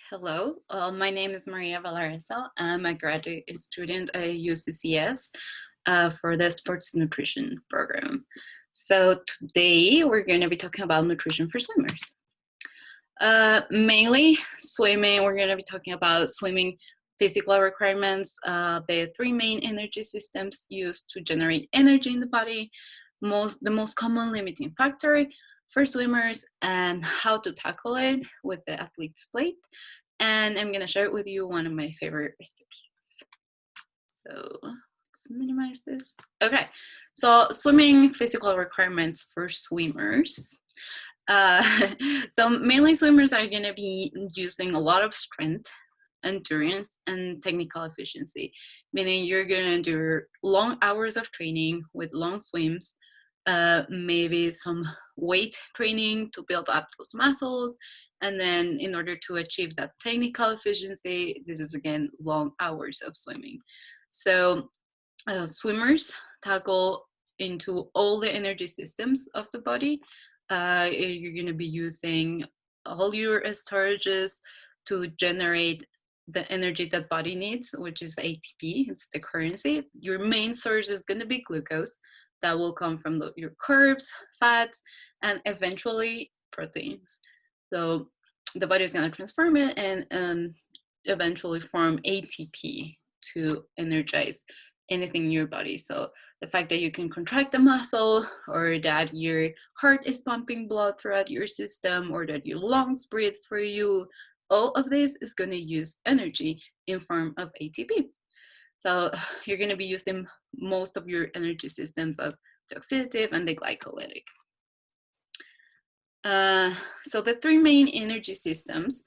Hello, my name is Maria Valareza. I'm a graduate student at UCCS for the Sports Nutrition program. So today we're going to be talking about nutrition for swimmers. Mainly swimming, we're going to be talking about swimming physical requirements, the three main energy systems used to generate energy in the body, the most common limiting factor for swimmers, and how to tackle it with the athlete's plate. And I'm going to share with you one of my favorite recipes. So let's minimize this. Okay, so swimming physical requirements for swimmers. Uh, so mainly swimmers are going to be using a lot of strength, endurance, and technical efficiency, meaning you're going to do long hours of training with long swims, maybe some weight training to build up those muscles. And then in order to achieve that technical efficiency, this is again long hours of swimming. So swimmers tackle into all the energy systems of the body. You're going to be using all your storages to generate the energy that body needs, which is ATP. It's the currency. Your main source is going to be glucose. That will come from your carbs, fats, and eventually proteins. So the body is going to transform it and eventually form ATP to energize anything in your body. So the fact that you can contract the muscle, or that your heart is pumping blood throughout your system, or that your lungs breathe for you, all of this is going to use energy in form of ATP. So you're going to be using most of your energy systems as the oxidative and the glycolytic. So the three main energy systems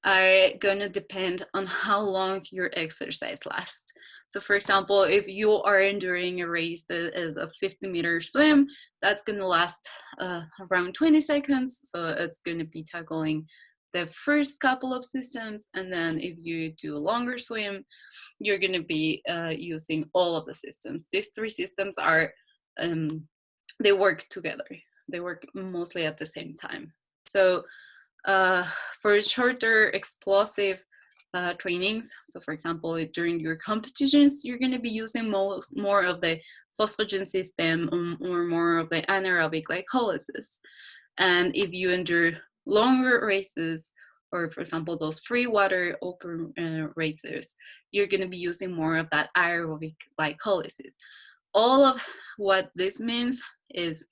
are going to depend on how long your exercise lasts. So for example, if you are enduring a race that is a 50-meter swim, that's going to last around 20 seconds. So it's going to be tackling the first couple of systems. And then if you do a longer swim, you're going to be using all of the systems. These three systems are, they work together. They work mostly at the same time. So for shorter explosive trainings, so for example, during your competitions, you're going to be using more of the phosphagen system or more of the anaerobic glycolysis. And if you endure longer races, or for example, those free water open races, you're going to be using more of that aerobic glycolysis. All of what this means is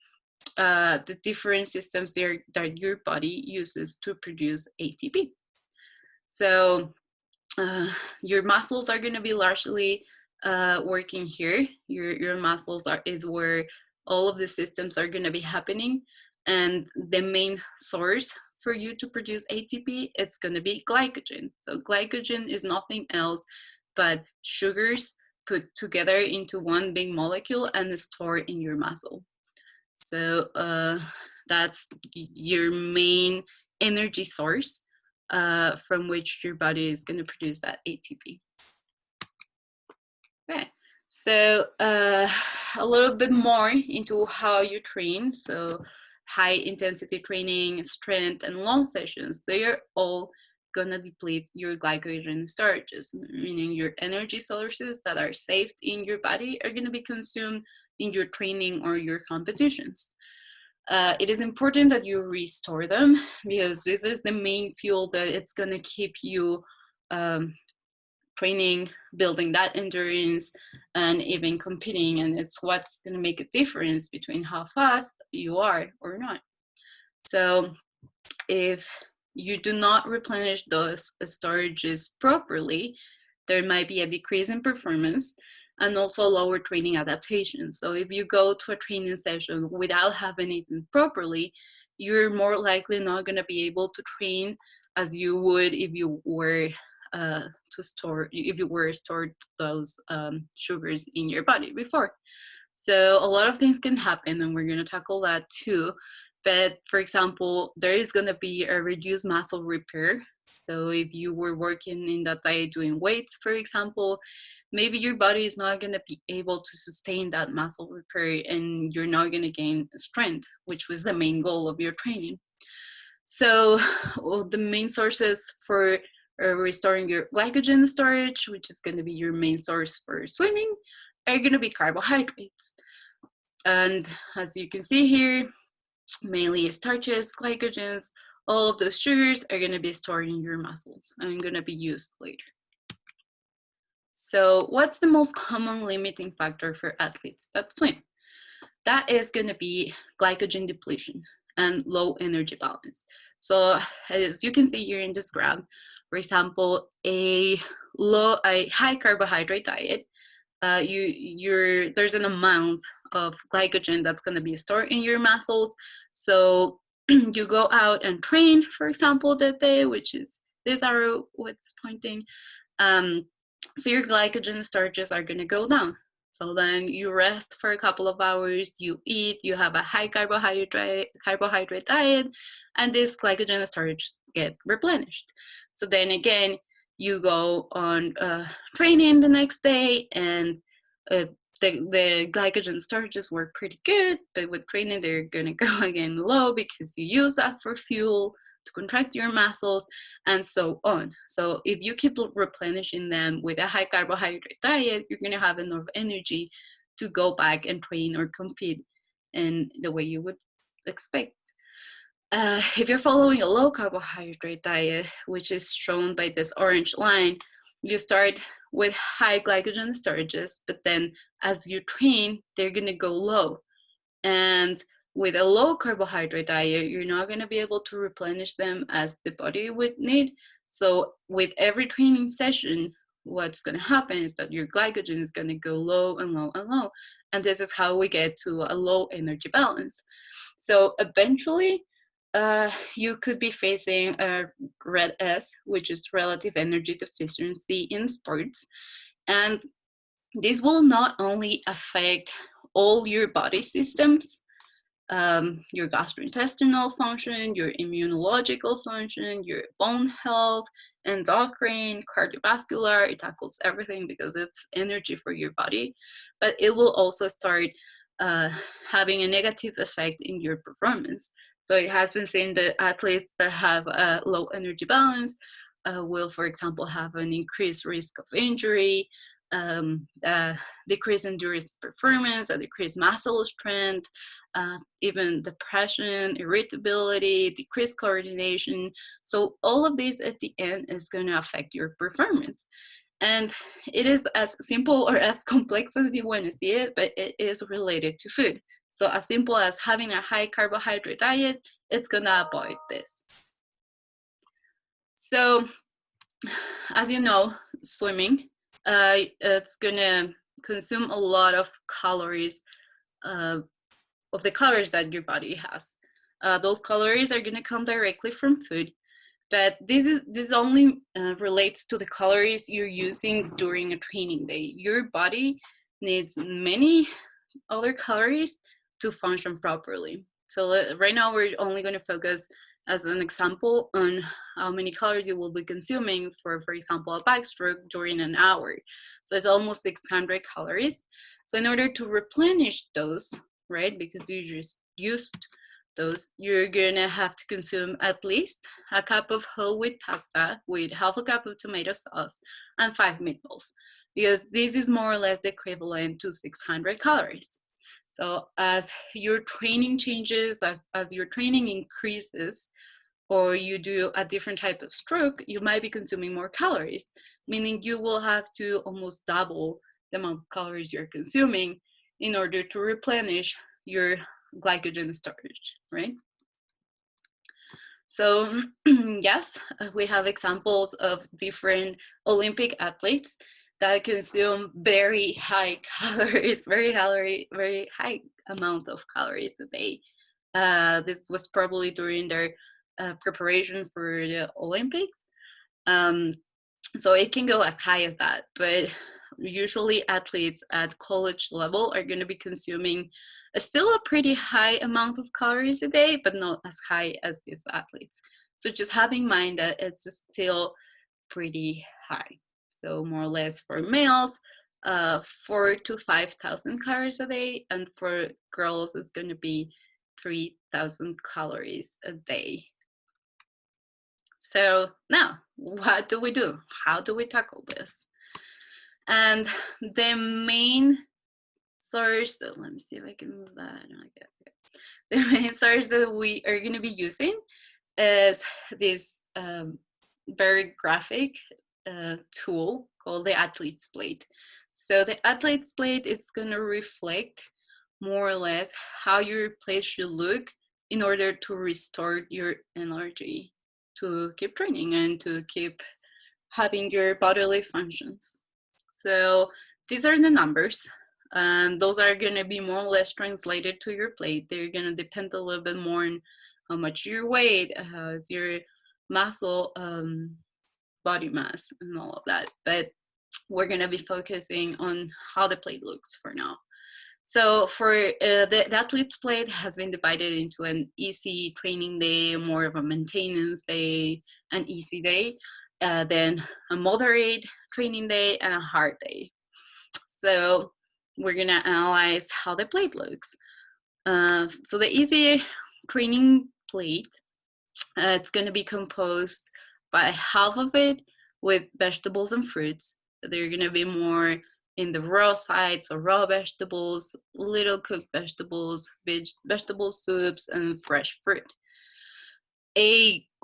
the different systems there that your body uses to produce ATP. So your muscles are going to be largely working here. Your muscles is where all of the systems are going to be happening, and the main source for you to produce ATP, it's going to be glycogen. So glycogen is nothing else but sugars put together into one big molecule and stored in your muscle. So that's your main energy source from which your body is going to produce that ATP. Okay, so a little bit more into how you train. So high intensity training, strength, and long sessions, they are all going to deplete your glycogen storages, meaning your energy sources that are saved in your body are going to be consumed in your training or your competitions. It is important that you restore them, because this is the main fuel that it's going to keep you training, building that endurance, and even competing. And it's what's going to make a difference between how fast you are or not. So if you do not replenish those storages properly, there might be a decrease in performance and also lower training adaptation. So if you go to a training session without having eaten properly, you're more likely not going to be able to train as you would if you were stored those sugars in your body before. So a lot of things can happen, and we're going to tackle that too. But for example, there is going to be a reduced muscle repair. So if you were working in that diet doing weights, for example, maybe your body is not going to be able to sustain that muscle repair, and you're not going to gain strength, which was the main goal of your training. So well, the main sources for restoring your glycogen storage, which is going to be your main source for swimming, are going to be carbohydrates. And as you can see here, mainly starches, glycogens, all of those sugars are going to be stored in your muscles and going to be used later. So what's the most common limiting factor for athletes that swim? That is going to be glycogen depletion and low energy balance. So as you can see here in this graph, for example, a high carbohydrate diet, there's an amount of glycogen that's going to be stored in your muscles. So you go out and train, for example, that day, which is this arrow what's pointing. So your glycogen storages are going to go down. So then you rest for a couple of hours, you eat, you have a high carbohydrate diet, and this glycogen storage get replenished. So then again, you go on training the next day, and the glycogen storages work pretty good, but with training, they're gonna go again low because you use that for fuel to contract your muscles, and so on. So if you keep replenishing them with a high carbohydrate diet, you're gonna have enough energy to go back and train or compete in the way you would expect. If you're following a low carbohydrate diet, which is shown by this orange line, you start with high glycogen storages, but then as you train, they're gonna go low. And with a low carbohydrate diet, you're not going to be able to replenish them as the body would need. So with every training session, what's going to happen is that your glycogen is going to go low and low and low. And this is how we get to a low energy balance. So eventually, you could be facing a red S, which is relative energy deficiency in sports. And this will not only affect all your body systems, your gastrointestinal function, your immunological function, your bone health, endocrine, cardiovascular. It tackles everything because it's energy for your body, but it will also start having a negative effect in your performance. So it has been seen that athletes that have a low energy balance will, for example, have an increased risk of injury, decreased endurance performance, a decreased muscle strength, even depression, irritability, decreased coordination. So all of these at the end is going to affect your performance. And it is as simple or as complex as you want to see it, but it is related to food. So as simple as having a high carbohydrate diet, it's going to avoid this. So as you know, swimming, it's going to consume a lot of calories, of the calories that your body has. Those calories are going to come directly from food, but this only relates to the calories you're using during a training day. Your body needs many other calories to function properly. So right now we're only going to focus as an example on how many calories you will be consuming for example, a backstroke during an hour. So it's almost 600 calories. So in order to replenish those, right, because you just used those, you're gonna have to consume at least a cup of whole wheat pasta with half a cup of tomato sauce and 5 meatballs, because this is more or less the equivalent to 600 calories. So as your training changes, as your training increases, or you do a different type of stroke, you might be consuming more calories, meaning you will have to almost double the amount of calories you're consuming in order to replenish your glycogen storage, right? So yes, we have examples of different Olympic athletes that consume very high calories, very high amount of calories a day. This was probably during their preparation for the Olympics. So it can go as high as that, but usually athletes at college level are going to be consuming still a pretty high amount of calories a day, but not as high as these athletes. So just have in mind that it's still pretty high. So more or less for males, 4,000 to 5,000 calories a day, and for girls it's going to be 3,000 calories a day. So now, what do we do? How do we tackle this? And the main source, let me see if I can move that. Okay. The main source that we are going to be using is this very graphic tool called the athlete's plate. So the athlete's plate is going to reflect more or less how your plate should look in order to restore your energy to keep training and to keep having your bodily functions. So these are the numbers, and those are going to be more or less translated to your plate. They're going to depend a little bit more on how much your weight, how is your muscle, body mass, and all of that. But we're going to be focusing on how the plate looks for now. So for the athlete's plate has been divided into an easy training day, more of a maintenance day, an easy day, then a moderate training day, and a hard day. So we're gonna analyze how the plate looks. So the easy training plate, it's gonna be composed by half of it with vegetables and fruits. They're gonna be more in the raw side, so raw vegetables, little cooked vegetables, vegetable soups, and fresh fruit.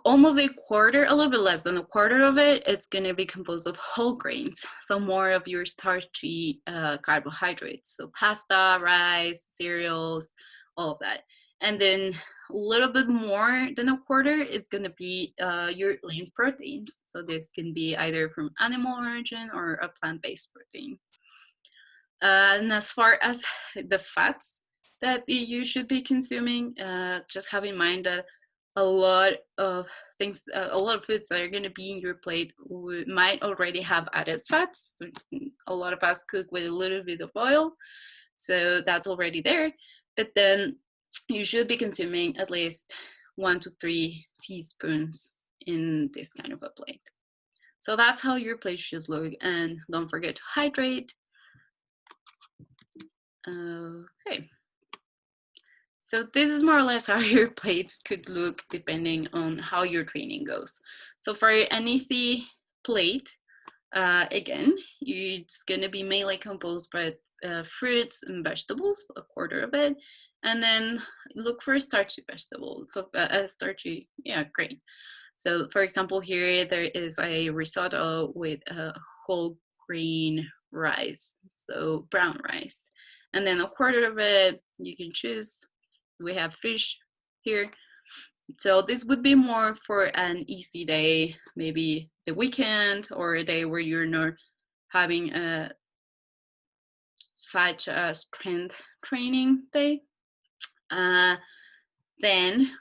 Almost a quarter, a little bit less than a quarter of it, it's going to be composed of whole grains, so more of your starchy carbohydrates, so pasta, rice, cereals, all of that. And then a little bit more than a quarter is going to be your lean proteins, so this can be either from animal origin or a plant-based protein. And as far as the fats that you should be consuming, just have in mind that a lot of things, a lot of foods that are going to be in your plate might already have added fats. A lot of us cook with a little bit of oil, so that's already there. But then you should be consuming at least 1 to 3 teaspoons in this kind of a plate. So that's how your plate should look, and don't forget to hydrate. Okay. So this is more or less how your plates could look depending on how your training goes. So for an easy plate, again, it's going to be mainly composed by fruits and vegetables, a quarter of it, and then look for starchy vegetables, so starchy, grain. So for example, here there is a risotto with whole grain rice, so brown rice. And then a quarter of it, you can choose. We have fish here. So this would be more for an easy day, maybe the weekend or a day where you're not having such a strength training day. Then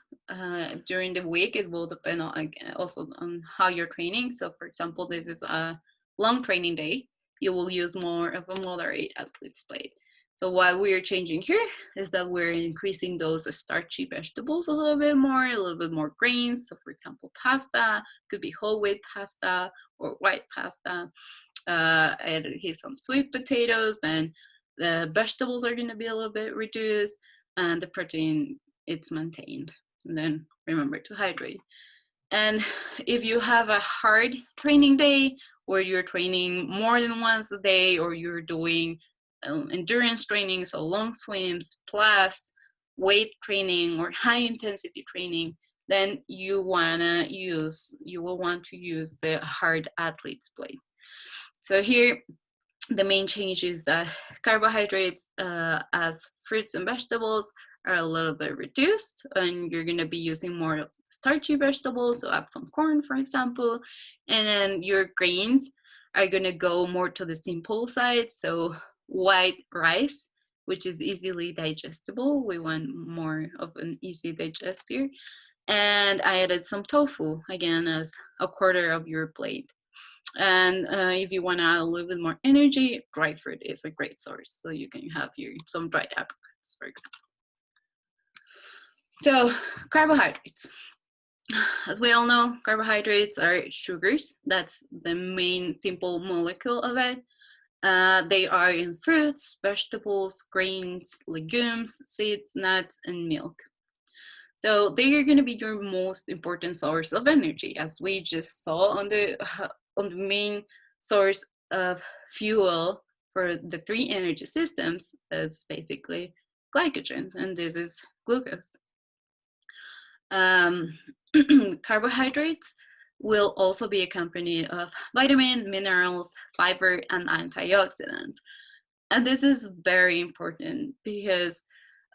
during the week, it will depend on also on how you're training. So for example, this is a long training day. You will use more of a moderate athlete's plate. So what we're changing here is that we're increasing those starchy vegetables a little bit more grains. So for example, pasta, could be whole wheat pasta or white pasta. And here's some sweet potatoes, then the vegetables are gonna be a little bit reduced and the protein, it's maintained. And then remember to hydrate. And if you have a hard training day where you're training more than once a day, or you're doing endurance training, so long swims plus weight training or high intensity training, then you will want to use the hard athlete's plate. So here the main change is that carbohydrates as fruits and vegetables are a little bit reduced, and you're going to be using more starchy vegetables, so add some corn, for example, and then your grains are going to go more to the simple side, so white rice, which is easily digestible. We want more of an easy digest here. And I added some tofu, again, as a quarter of your plate. And if you want to add a little bit more energy, dried fruit is a great source. So you can have some dried apricots, for example. So carbohydrates. As we all know, carbohydrates are sugars. That's the main simple molecule of it. They are in fruits, vegetables, grains, legumes, seeds, nuts, and milk. So they are going to be your most important source of energy, as we just saw on the main source of fuel for the three energy systems is basically glycogen, and this is glucose. Carbohydrates will also be accompanied of vitamin, minerals, fiber, and antioxidants. And this is very important because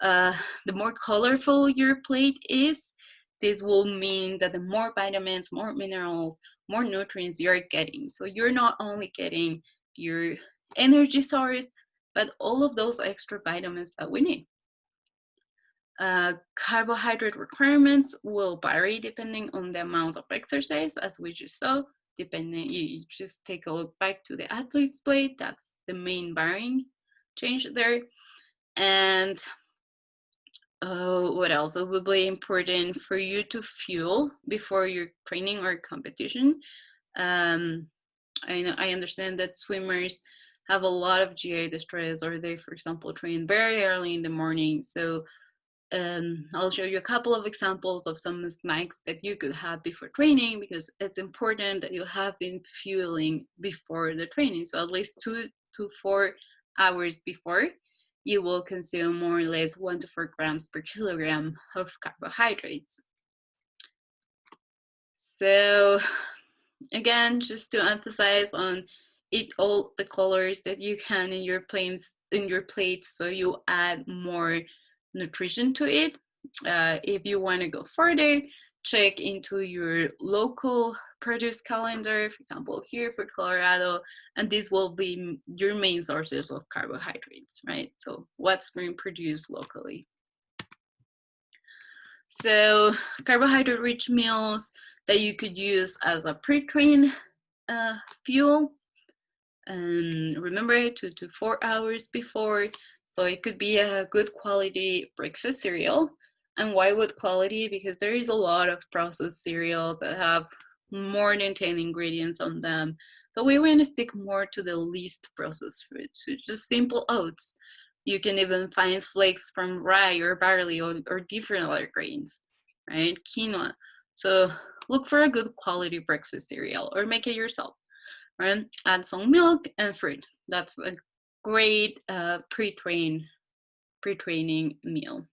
the more colorful your plate is, this will mean that the more vitamins, more minerals, more nutrients you're getting. So you're not only getting your energy source, but all of those extra vitamins that we need. Carbohydrate requirements will vary depending on the amount of exercise, as we just saw. Depending, you just take a look back to the athlete's plate. That's the main varying change there. And what else? It will be important for you to fuel before your training or competition. I understand that swimmers have a lot of GI distress, or they, for example, train very early in the morning. So I'll show you a couple of examples of some snacks that you could have before training, because it's important that you have been fueling before the training. So at least 2 to 4 hours before, you will consume more or less 1 to 4 grams per kilogram of carbohydrates. So again, just to emphasize on eat all the colors that you can in your plates, so you add more nutrition to it. If you want to go further, check into your local produce calendar, for example, here for Colorado, and this will be your main sources of carbohydrates, right? So what's being produced locally. So carbohydrate-rich meals that you could use as a pre-train fuel. And remember, 2 to 4 hours before. So it could be a good quality breakfast cereal. And why good quality? Because there is a lot of processed cereals that have more than 10 ingredients on them. So we want to stick more to the least processed foods, so just simple oats. You can even find flakes from rye or barley or different other grains, right? Quinoa. So look for a good quality breakfast cereal or make it yourself. Right? Add some milk and fruit. That's a great pre-training meal.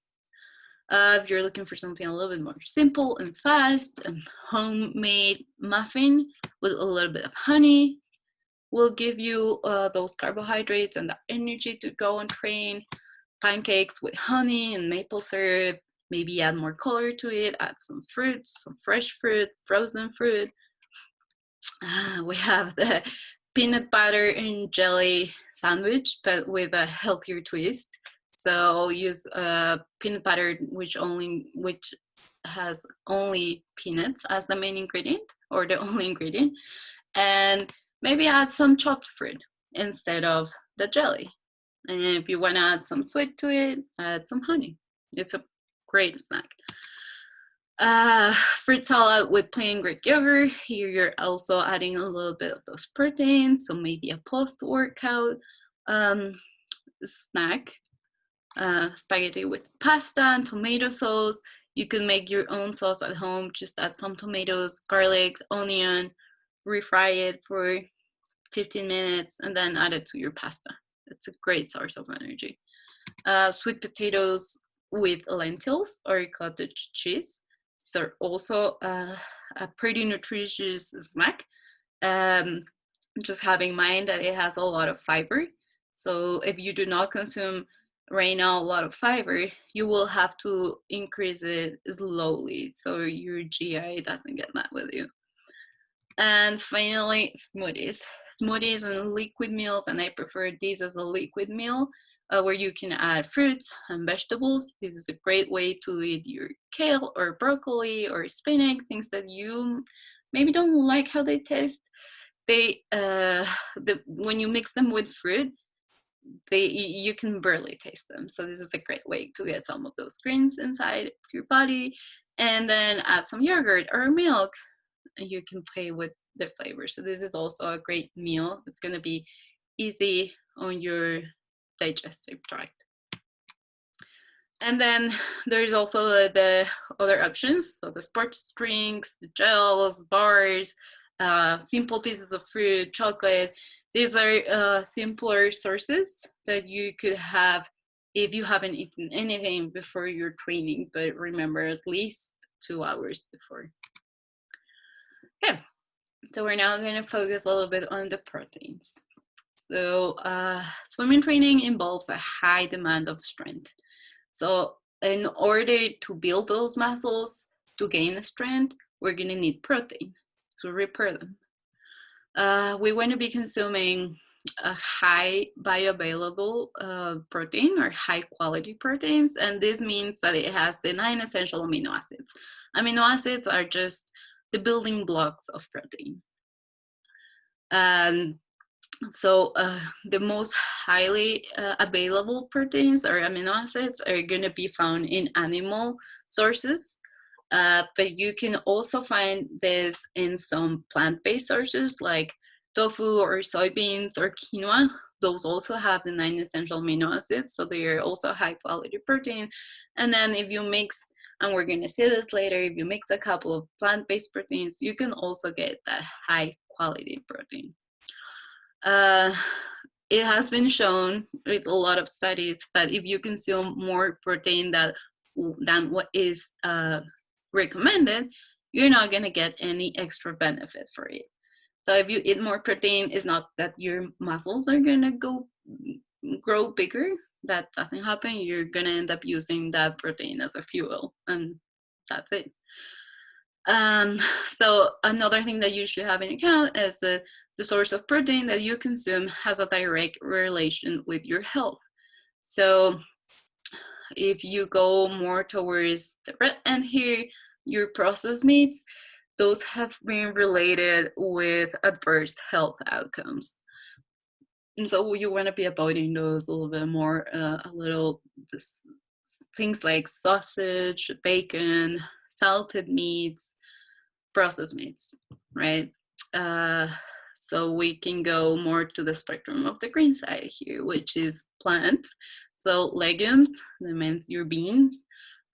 If you're looking for something a little bit more simple and fast, a homemade muffin with a little bit of honey will give you those carbohydrates and the energy to go and train. Pancakes with honey and maple syrup. Maybe add more color to it. Add some fruits, some fresh fruit, frozen fruit. We have the peanut butter and jelly sandwich, but with a healthier twist. So use peanut butter which has only peanuts as the main ingredient or the only ingredient, and maybe add some chopped fruit instead of the jelly. And if you want to add some sweet to it, add some honey. It's a great snack. Fruit salad with plain Greek yogurt. Here you're also adding a little bit of those proteins, so maybe a post-workout snack. Spaghetti with pasta and tomato sauce. You can make your own sauce at home. Just add some tomatoes, garlic, onion, refry it for 15 minutes, and then add it to your pasta. It's a great source of energy. Sweet potatoes with lentils or cottage cheese. So also a pretty nutritious snack. Just have in mind that it has a lot of fiber. So if you do not consume right now a lot of fiber, you will have to increase it slowly so your GI doesn't get mad with you. And finally, smoothies. Smoothies and liquid meals, and I prefer this as a liquid meal where you can add fruits and vegetables. This is a great way to eat your kale or broccoli or spinach, things that you maybe don't like how they taste. When you mix them with fruit, you can barely taste them. So this is a great way to get some of those greens inside your body, and then add some yogurt or milk. You can play with the flavor. So this is also a great meal. It's going to be easy on your digestive tract. And then there's also the other options, so the sports drinks, the gels, bars, simple pieces of fruit, chocolate. These are simpler sources that you could have if you haven't eaten anything before your training, but remember, at least 2 hours before. Okay, so we're now going to focus a little bit on the proteins. So swimming training involves a high demand of strength. So in order to build those muscles, to gain strength, we're going to need protein to repair them. We want to be consuming a high bioavailable protein or high quality proteins, and this means that it has the 9 essential amino acids. Amino acids are just the building blocks of protein. And so the most highly available proteins or amino acids are going to be found in animal sources, but you can also find this in some plant-based sources like tofu or soybeans or quinoa. Those also have the 9 essential amino acids, so they are also high quality protein. And then if you mix, and we're going to see this later, if you mix a couple of plant-based proteins, you can also get that high quality protein. It has been shown with a lot of studies that if you consume more protein than what is recommended, you're not going to get any extra benefit for it. So if you eat more protein, it's not that your muscles are going to grow bigger. That doesn't happen. You're going to end up using that protein as a fuel, and that's it. So another thing that you should have in account is the source of protein that you consume has a direct relation with your health. So if you go more towards the red end here, your processed meats, those have been related with adverse health outcomes. And so you want to be avoiding those a little bit more, things like sausage, bacon, salted meats, processed meats, right? So we can go more to the spectrum of the green side here, which is plants. So legumes, that means your beans,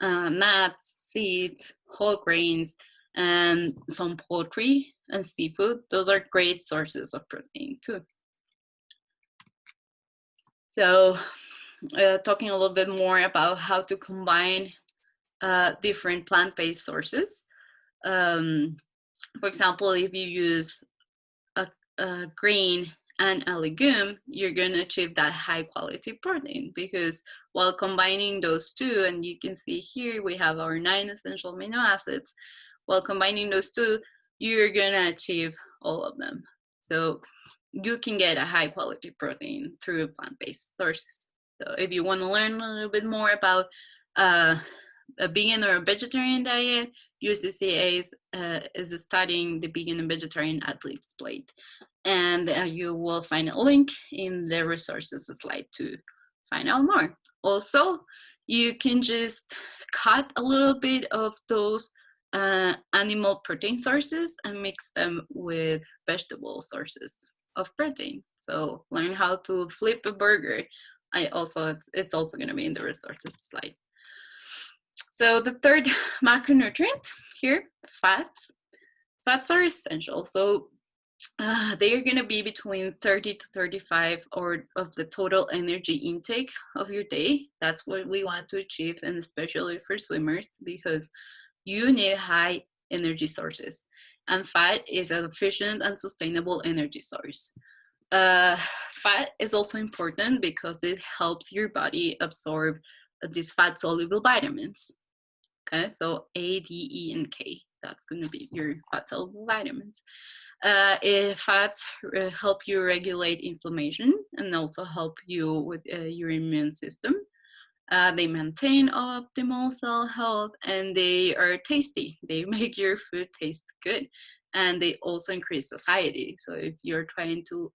nuts, seeds, whole grains, and some poultry and seafood. Those are great sources of protein too. So talking a little bit more about how to combine different plant-based sources. For example, if you use a grain and a legume, you're going to achieve that high quality protein, because while combining those two, and you can see here we have our 9 essential amino acids, while combining those two, you're going to achieve all of them. So you can get a high quality protein through plant-based sources. So if you want to learn a little bit more about a vegan or a vegetarian diet, UCCS is studying the vegan and vegetarian athletes plate. And you will find a link in the resources slide to find out more. Also, you can just cut a little bit of those animal protein sources and mix them with vegetable sources of protein. So learn how to flip a burger. It's also going to be in the resources slide. So the third macronutrient here, fats. Fats are essential. So they are going to be between 30 to 35 of the total energy intake of your day. That's what we want to achieve, and especially for swimmers, because you need high energy sources. And fat is an efficient and sustainable energy source. Fat is also important because it helps your body absorb these fat-soluble vitamins. Okay, so A, D, E, and K. That's going to be your fat-soluble vitamins. Fats help you regulate inflammation and also help you with your immune system. They maintain optimal cell health, and they are tasty. They make your food taste good, and they also increase satiety. So if you're trying to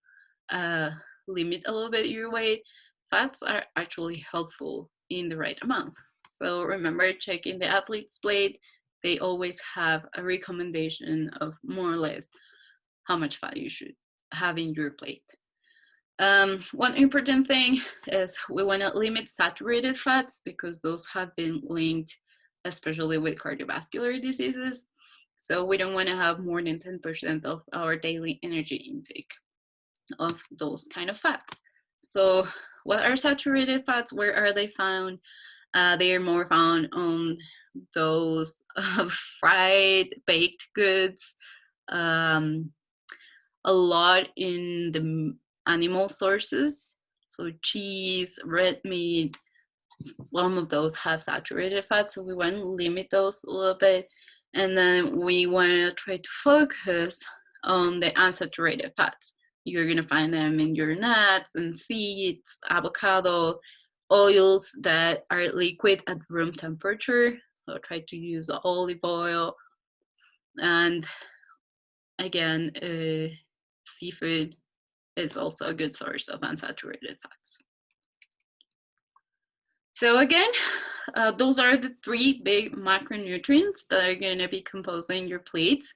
limit a little bit your weight, fats are actually helpful in the right amount. So remember, checking the athlete's plate. They always have a recommendation of more or less how much fat you should have in your plate. One important thing is we want to limit saturated fats because those have been linked, especially with cardiovascular diseases. So we don't want to have more than 10% of our daily energy intake of those kind of fats. So what are saturated fats? Where are they found? They are more found on those fried baked goods, um, a lot in the animal sources. So cheese, red meat, some of those have saturated fat, so we want to limit those a little bit. And then we want to try to focus on the unsaturated fats. You're going to find them in your nuts and seeds, avocado, oils that are liquid at room temperature. So try to use olive oil. And again, seafood is also a good source of unsaturated fats. So again, those are the three big macronutrients that are going to be composing your plates.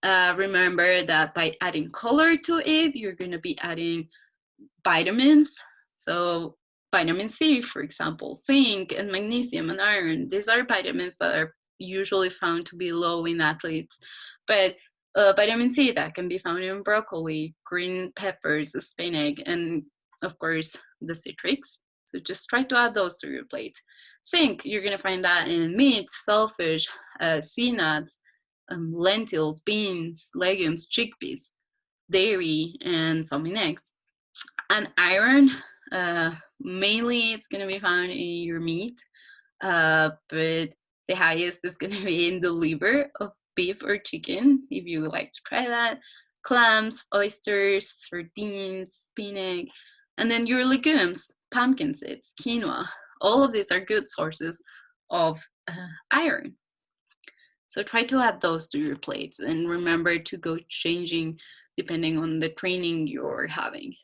Remember that by adding color to it, you're going to be adding vitamins. So vitamin C, for example, zinc and magnesium and iron. These are vitamins that are usually found to be low in athletes. But vitamin C that can be found in broccoli, green peppers, spinach, and of course the citrics. So just try to add those to your plate. Zinc, you're going to find that in meat, shellfish, sea nuts, lentils, beans, legumes, chickpeas, dairy, and some in eggs. And iron, mainly it's going to be found in your meat, but the highest is going to be in the liver of beef or chicken, if you would like to try that. Clams, oysters, sardines, spinach, and then your legumes, pumpkin seeds, quinoa. All of these are good sources of iron. So try to add those to your plates and remember to go changing depending on the training you're having.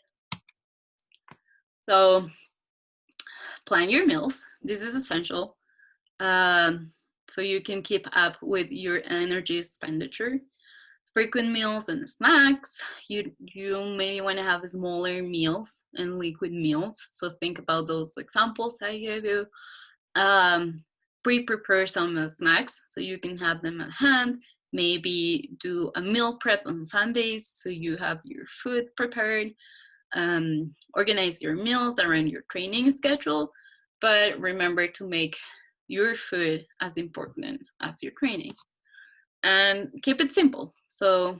So plan your meals. This is essential. So you can keep up with your energy expenditure. Frequent meals and snacks. You maybe want to have smaller meals and liquid meals. So think about those examples I gave you. Pre-prepare some snacks so you can have them at hand. Maybe do a meal prep on Sundays so you have your food prepared. Organize your meals around your training schedule, but remember to make your food as important as your training. And keep it simple. So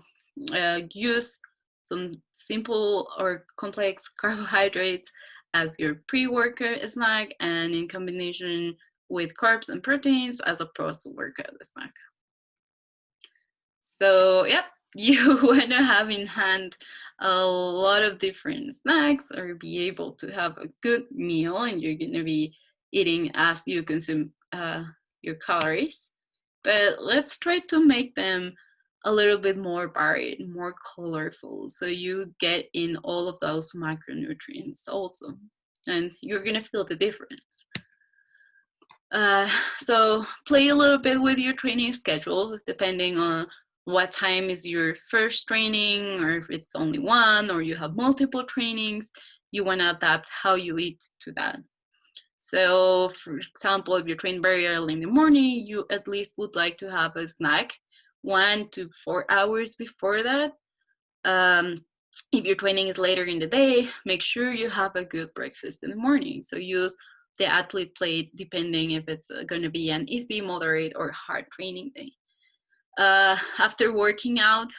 use some simple or complex carbohydrates as your pre-workout snack and in combination with carbs and proteins as a post-workout snack. So yeah, you want to have in hand a lot of different snacks or be able to have a good meal, and you're going to be eating as you consume your calories. But let's try to make them a little bit more varied, more colorful, so you get in all of those macronutrients also, and you're going to feel the difference. So play a little bit with your training schedule, depending on what time is your first training, or if it's only one, or you have multiple trainings, you want to adapt how you eat to that. So for example, if you train very early in the morning, you at least would like to have a snack 1 to 4 hours before that. If your training is later in the day, make sure you have a good breakfast in the morning. So use the athlete plate depending if it's going to be an easy, moderate, or hard training day. After working out,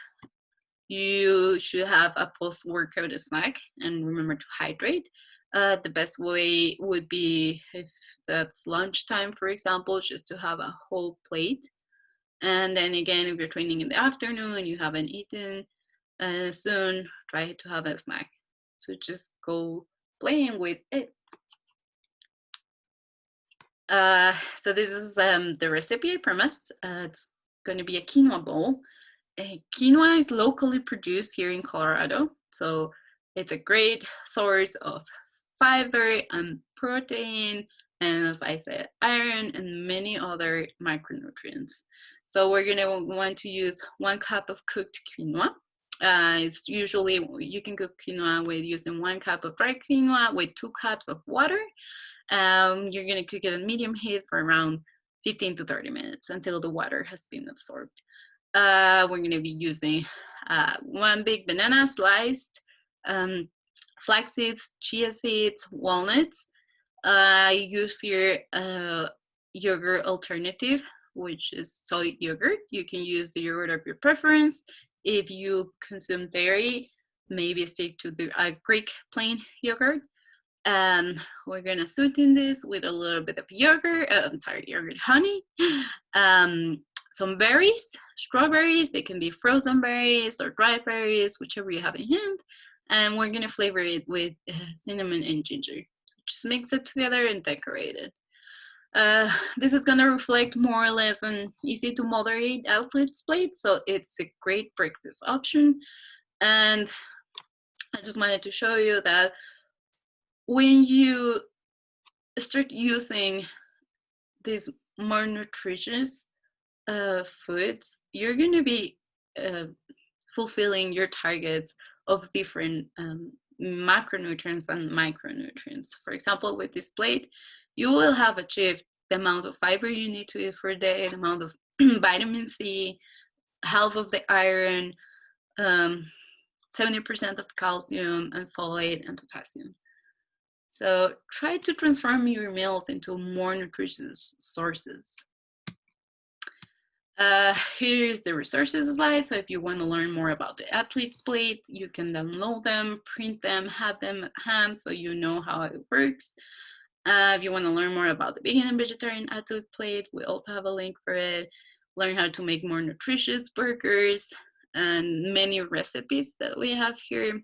you should have a post-workout snack and remember to hydrate. The best way would be, if that's lunchtime, for example, just to have a whole plate. And then again, if you're training in the afternoon and you haven't eaten soon, try to have a snack. So just go playing with it. So this is the recipe I promised. It's going to be a quinoa bowl. Quinoa is locally produced here in Colorado, so it's a great source of fiber and protein, and as I said, iron and many other micronutrients. So we're going to want to use 1 cup of cooked quinoa. It's usually, you can cook quinoa with using 1 cup of dry quinoa with 2 cups of water. You're going to cook it at medium heat for around 15 to 30 minutes until the water has been absorbed. We're going to be using 1 big banana sliced, flax seeds, chia seeds, walnuts. Use your yogurt alternative, which is soy yogurt. You can use the yogurt of your preference. If you consume dairy, maybe stick to the Greek plain yogurt. And we're gonna sweeten this with a little bit of yogurt, honey, some berries, strawberries. They can be frozen berries or dried berries, whichever you have in hand. And we're gonna flavor it with cinnamon and ginger. So just mix it together and decorate it. This is gonna reflect more or less an easy to moderate athlete's plate, so it's a great breakfast option. And I just wanted to show you that when you start using these more nutritious foods, you're gonna be fulfilling your targets of different macronutrients and micronutrients. For example, with this plate, you will have achieved the amount of fiber you need to eat for a day, the amount of vitamin C, half of the iron, 70% of calcium and folate and potassium. So try to transform your meals into more nutritious sources. Here's the resources slide. So if you want to learn more about the athlete's plate, you can download them, print them, have them at hand so you know how it works. If you want to learn more about the vegan and vegetarian athlete plate, we also have a link for it. Learn how to make more nutritious burgers and many recipes that we have here.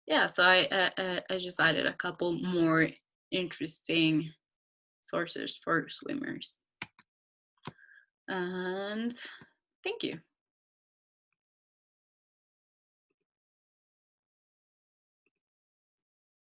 Yeah, so I just added a couple more interesting sources for swimmers. And thank you.